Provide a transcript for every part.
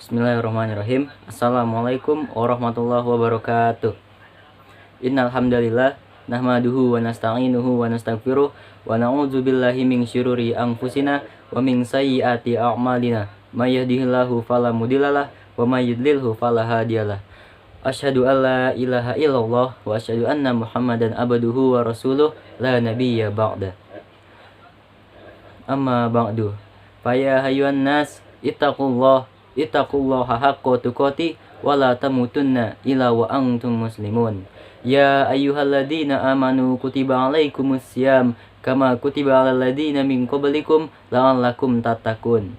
Bismillahirrahmanirrahim. Assalamualaikum warahmatullahi wabarakatuh. Innal hamdalillah nahmaduhu wa nasta'inuhu wa nastaghfiruh wa na'udzu billahi min syururi anfusina wa min sayyiati a'malina. May yahdihillahu fala mudhillalah wa may yudlilhu fala hadiyalah. Asyhadu an la ilaha illallah wa asyhadu anna Muhammadan abduhu wa rasuluh la nabiyya ba'da. Amma ba'du. Fa ya hayyuhan nas ittaqullaha haqqa tuqatih wa la tamutunna illa wa antum muslimun. Ya ayyuhalladzina amanu kutiba alaikumussyam kama kutiba alal ladzina min qablikum la'allakum tattaqun.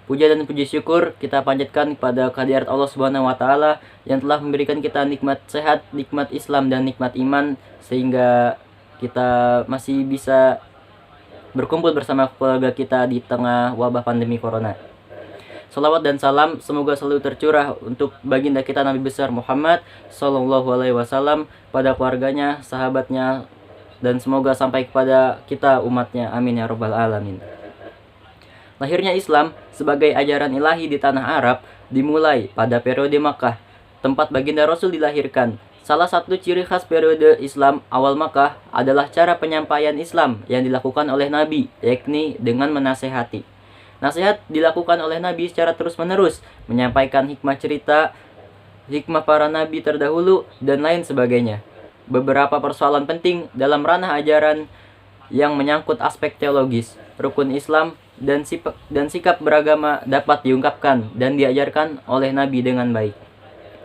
Puja dan puji syukur kita panjatkan kepada kehadirat Allah Subhanahu wa taala yang telah memberikan kita nikmat sehat, nikmat Islam dan nikmat iman sehingga kita masih bisa berkumpul bersama keluarga kita di tengah wabah pandemi corona. Salawat dan salam semoga selalu tercurah untuk baginda kita Nabi besar Muhammad Sallallahu Alaihi Wasallam, pada keluarganya, sahabatnya, dan semoga sampai kepada kita umatnya. Amin ya Rabbal Alamin. Lahirnya Islam sebagai ajaran ilahi di tanah Arab dimulai pada periode Makkah, tempat baginda Rasul dilahirkan. Salah satu ciri khas periode Islam awal Makkah adalah cara penyampaian Islam yang dilakukan oleh Nabi, yakni dengan menasehati. Nasihat dilakukan oleh Nabi secara terus-menerus, menyampaikan hikmah cerita, hikmah para Nabi terdahulu, dan lain sebagainya. Beberapa persoalan penting dalam ranah ajaran yang menyangkut aspek teologis, rukun Islam, dan sikap beragama dapat diungkapkan dan diajarkan oleh Nabi dengan baik.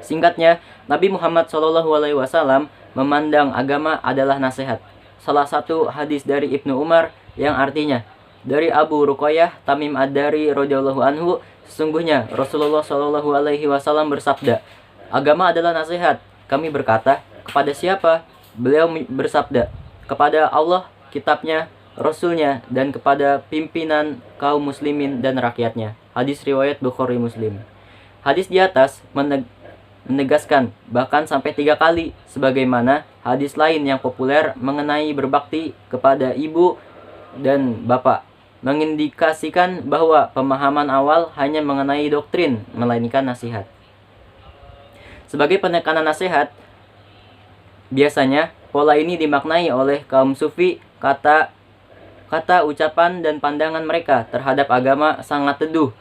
Singkatnya, Nabi Muhammad SAW memandang agama adalah nasihat. Salah satu hadis dari Ibnu Umar yang artinya, dari Abu Ruqayyah Tamim Ad-Dari radhiyallahu anhu, sesungguhnya Rasulullah SAW bersabda, agama adalah nasihat. Kami berkata, kepada siapa? Beliau bersabda, kepada Allah, kitabnya, Rasulnya, dan kepada pimpinan kaum muslimin dan rakyatnya. Hadis riwayat Bukhari Muslim. Hadis di atas menegaskan bahkan sampai 3 kali, sebagaimana hadis lain yang populer mengenai berbakti kepada ibu dan bapak, mengindikasikan bahwa pemahaman awal hanya mengenai doktrin, melainkan nasihat. Sebagai penekanan nasihat, biasanya pola ini dimaknai oleh kaum sufi, kata, ucapan, dan pandangan mereka terhadap agama sangat teduh,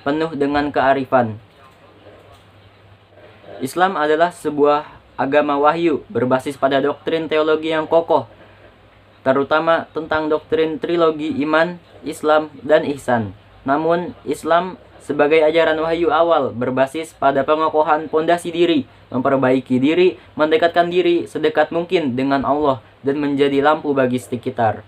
penuh dengan kearifan. Islam adalah sebuah agama wahyu berbasis pada doktrin teologi yang kokoh, terutama tentang doktrin trilogi iman, Islam, dan ihsan. Namun, Islam sebagai ajaran wahyu awal berbasis pada pengokohan pondasi diri, memperbaiki diri, mendekatkan diri sedekat mungkin dengan Allah, dan menjadi lampu bagi sekitar.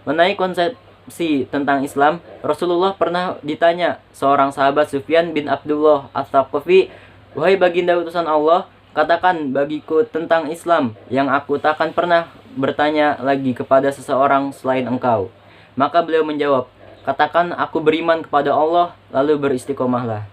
Mengenai konsepsi tentang Islam, Rasulullah pernah ditanya seorang sahabat, Sufyan bin Abdullah Ats-Tsaqafi, wahai baginda utusan Allah, katakan bagiku tentang Islam yang aku takkan pernah bertanya lagi kepada seseorang selain engkau. Maka beliau menjawab, katakan aku beriman kepada Allah, lalu beristiqomahlah.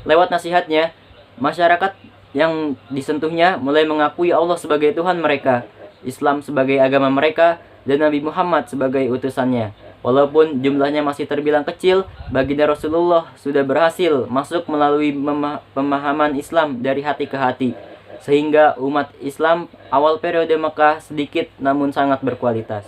Lewat nasihatnya, masyarakat yang disentuhnya mulai mengakui Allah sebagai Tuhan mereka, Islam sebagai agama mereka, dan Nabi Muhammad sebagai utusannya. Walaupun jumlahnya masih terbilang kecil, baginda Rasulullah sudah berhasil masuk melalui pemahaman Islam dari hati ke hati, sehingga umat Islam awal periode Makkah sedikit namun sangat berkualitas.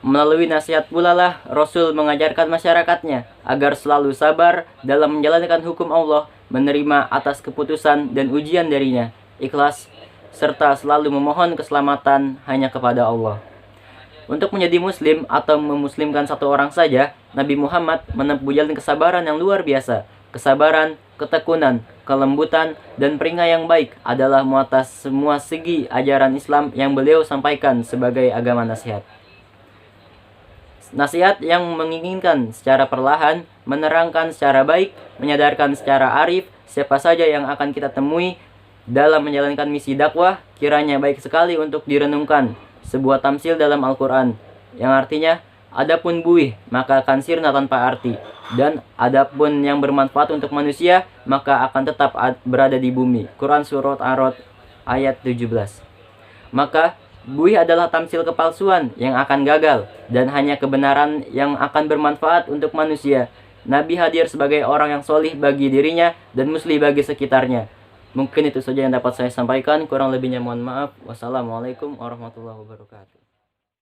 Melalui nasihat pula lah Rasul mengajarkan masyarakatnya agar selalu sabar dalam menjalankan hukum Allah, menerima atas keputusan dan ujian darinya, ikhlas, serta selalu memohon keselamatan hanya kepada Allah. Untuk menjadi muslim atau memuslimkan satu orang saja, Nabi Muhammad menempuh jalan kesabaran yang luar biasa. Kesabaran, ketekunan, kelembutan, dan peringkat yang baik adalah muatas semua segi ajaran Islam yang beliau sampaikan sebagai agama nasihat. Nasihat yang menginginkan secara perlahan, menerangkan secara baik, menyadarkan secara arif siapa saja yang akan kita temui dalam menjalankan misi dakwah, kiranya baik sekali untuk direnungkan. Sebuah tamsil dalam Al-Quran yang artinya, adapun buih maka akan sirna tanpa arti, dan adapun yang bermanfaat untuk manusia maka akan tetap berada di bumi. Quran Surat Ar-Ra'd ayat 17. Maka buih adalah tamsil kepalsuan yang akan gagal, dan hanya kebenaran yang akan bermanfaat untuk manusia. Nabi hadir sebagai orang yang solih bagi dirinya dan muslih bagi sekitarnya. Mungkin itu saja yang dapat saya sampaikan, kurang lebihnya mohon maaf. Wassalamualaikum warahmatullahi wabarakatuh.